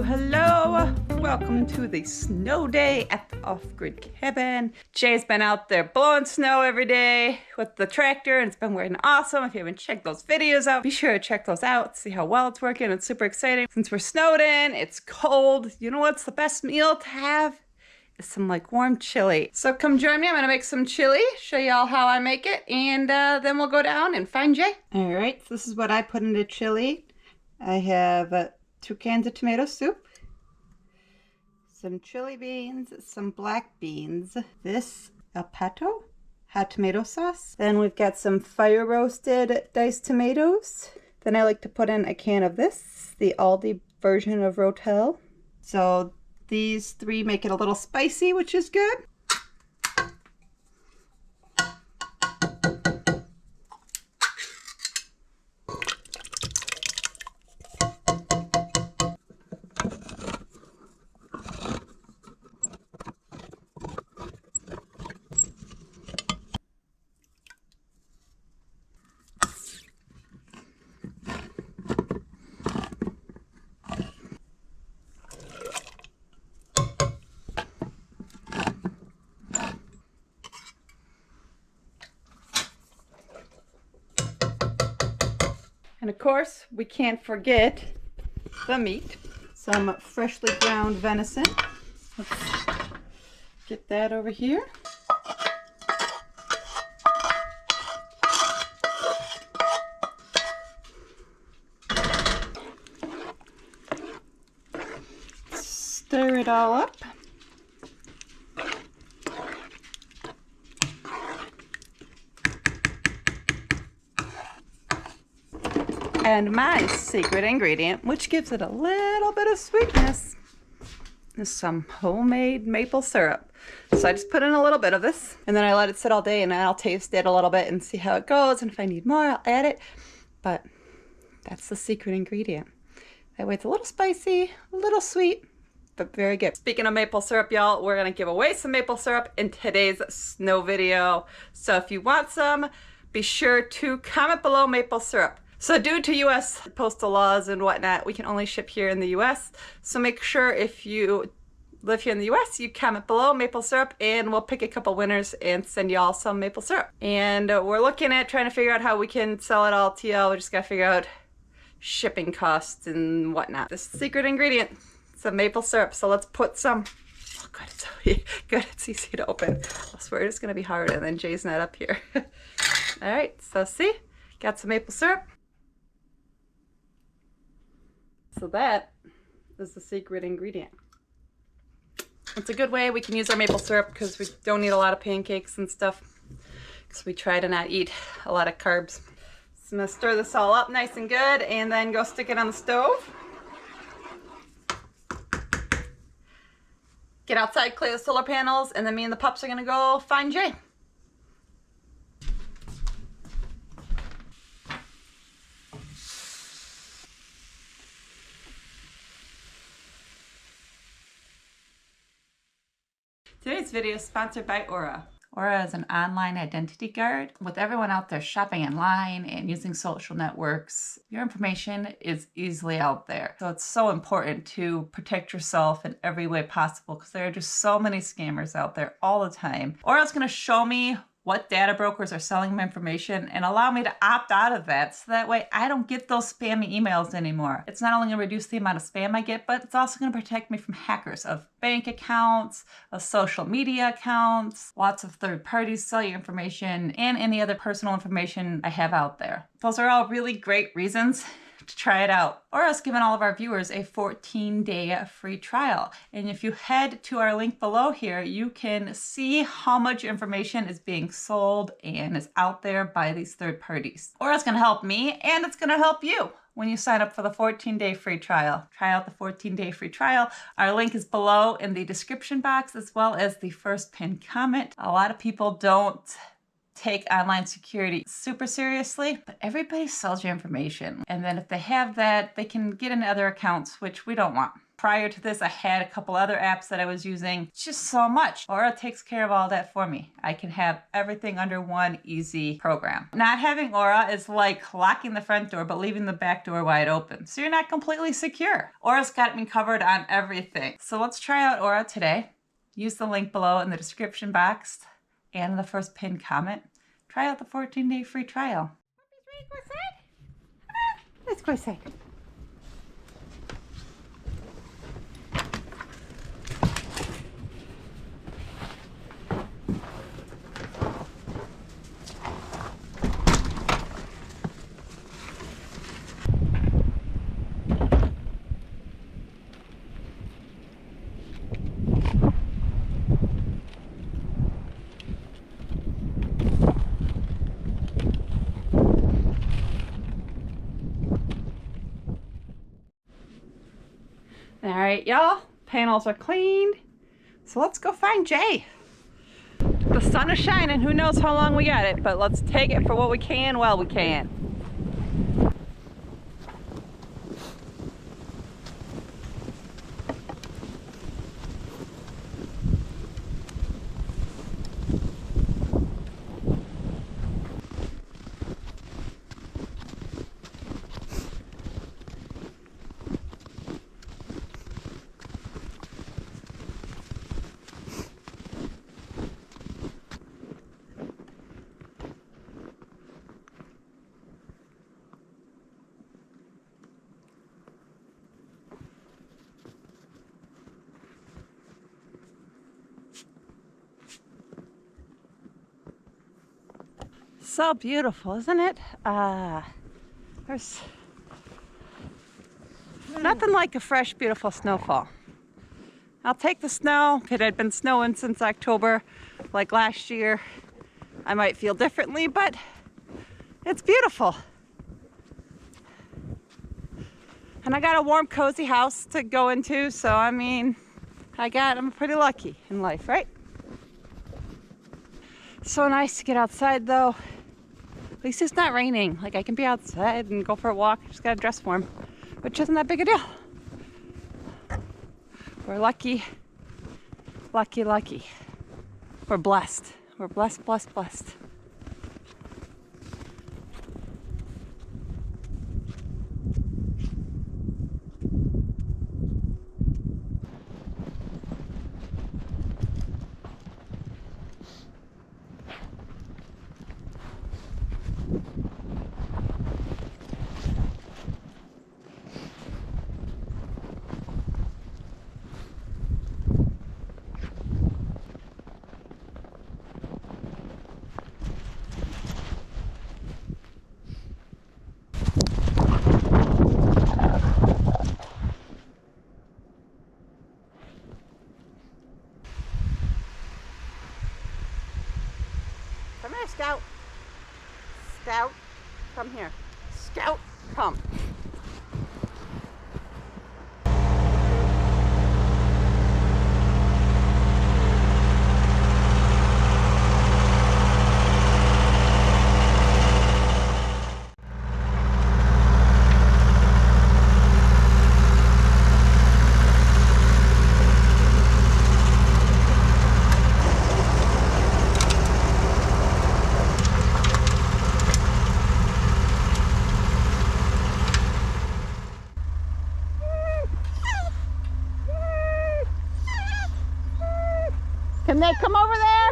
Hello, welcome to the snow day at the off-grid cabin. Jay's been out there blowing snow every day with the tractor and it's been working awesome. If you haven't checked those videos out, be sure to check those out, see how well it's working. It's super exciting. Since we're snowed in, it's cold. You know what's the best meal to have? Is some like warm chili. So come join me, I'm gonna make some chili, show y'all how I make it, and then we'll go down and find Jay. All right, so this is what I put into chili. I have 2 cans of tomato soup, some chili beans, some black beans, this El Pato hot tomato sauce. Then we've got some fire roasted diced tomatoes. Then I like to put in a can of this, the Aldi version of Rotel. So these 3 make it a little spicy, which is good. And of course, we can't forget the meat. Some freshly ground venison. Let's get that over here. Stir it all up. And my secret ingredient, which gives it a little bit of sweetness, is some homemade maple syrup. So I just put in a little bit of this, and then I let it sit all day, and I'll taste it a little bit and see how it goes, and if I need more, I'll add it. But that's the secret ingredient. That way it's a little spicy, a little sweet, but very good. Speaking of maple syrup, y'all, we're gonna give away some maple syrup in today's snow video. So if you want some, be sure to comment below maple syrup. So due to U.S. postal laws and whatnot, we can only ship here in the U.S. So make sure if you live here in the U.S., you comment below maple syrup, and we'll pick a couple winners and send y'all some maple syrup. And we're looking at trying to figure out how we can sell it all to y'all. We just gotta figure out shipping costs and whatnot. This secret ingredient, some maple syrup. So let's put some. Oh, good, it's so good. It's easy to open. I swear it's gonna be hard, and then Jay's not up here. All right, so see, got some maple syrup. So that is the secret ingredient. It's a good way we can use our maple syrup because we don't eat a lot of pancakes and stuff, because we try to not eat a lot of carbs. So I'm gonna stir this all up nice and good and then go stick it on the stove. Get outside, clear the solar panels, and then me and the pups are gonna go find Jay. Today's video is sponsored by Aura. Aura is an online identity guard. With everyone out there shopping online and using social networks, your information is easily out there. So it's so important to protect yourself in every way possible, because there are just so many scammers out there all the time. Aura's gonna show me what data brokers are selling my information and allow me to opt out of that so that way I don't get those spammy emails anymore. It's not only going to reduce the amount of spam I get, but it's also going to protect me from hackers of bank accounts, of social media accounts, lots of third parties sell your information, and any other personal information I have out there. Those are all really great reasons to try it out. Aura's given all of our viewers a 14-day free trial. And if you head to our link below here, you can see how much information is being sold and is out there by these third parties. Aura's going to help me, and it's going to help you when you sign up for the 14-day free trial. Try out the 14-day free trial. Our link is below in the description box, as well as the first pinned comment. A lot of people don't take online security super seriously, but everybody sells your information. And then if they have that, they can get into other accounts, which we don't want. Prior to this, I had a couple other apps that I was using. It's just so much. Aura takes care of all that for me. I can have everything under one easy program. Not having Aura is like locking the front door, but leaving the back door wide open. So you're not completely secure. Aura's got me covered on everything. So let's try out Aura today. Use the link below in the description box and in the first pinned comment. Try out the 14-day free trial. Let's go inside. All right, y'all, panels are cleaned. So let's go find Jay. The sun is shining. Who knows how long we got it, but let's take it for what we can while we can. So beautiful, isn't it? There's nothing like a fresh, beautiful snowfall. I'll take the snow. If it had been snowing since October, like last year, I might feel differently, but it's beautiful. And I got a warm, cozy house to go into, so I mean, I'm pretty lucky in life, right? So nice to get outside though. At least it's not raining. Like I can be outside and go for a walk. Just gotta dress warm, which isn't that big a deal. We're lucky, lucky, lucky. We're blessed. We're blessed, blessed, blessed. Come here, Scout. Scout, come here. Scout, come. Can they come over there?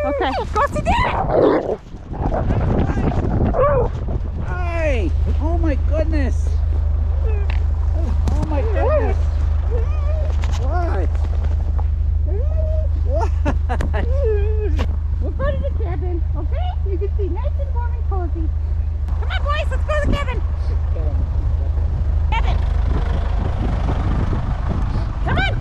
Okay, go sit down! Hi! Oh my goodness! Oh my goodness! What? What? We'll go to the cabin, okay? You can see nice and warm and cozy. Come on, boys, let's go to the cabin. Cabin. Come on.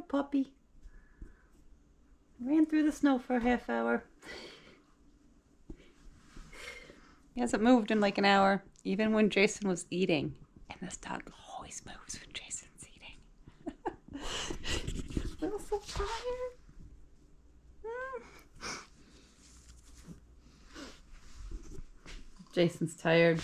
Puppy ran through the snow for a half hour. He hasn't moved in like an hour, even when Jason was eating. And this dog always moves when Jason's eating. I'm so tired. Jason's tired.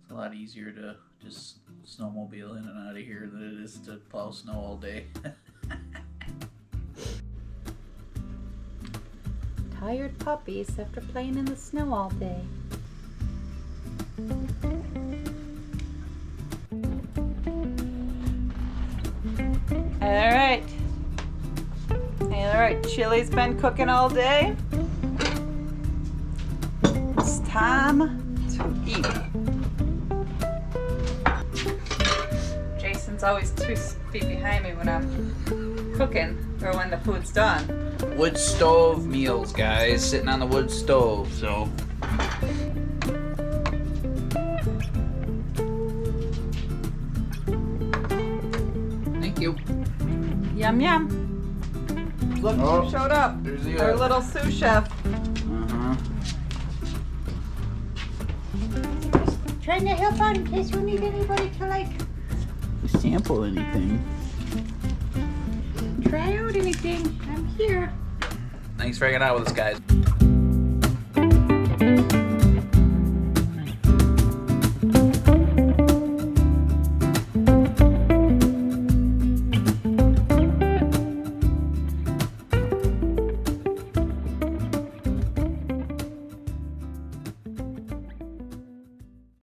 It's a lot easier to just snowmobile in and out of here than it is to plow snow all day. Tired puppies after playing in the snow all day. All right, chili's been cooking all day. It's time to eat. Jason's always 2 feet behind me when I'm cooking or when the food's done. Wood stove meals, guys. Sitting on the wood stove, so. Thank you. Yum, yum. Look who showed up. There's the Our little sous chef. Trying to help out in case you need anybody to like Sample anything. try out anything. I'm here. Thanks for hanging out with us, guys.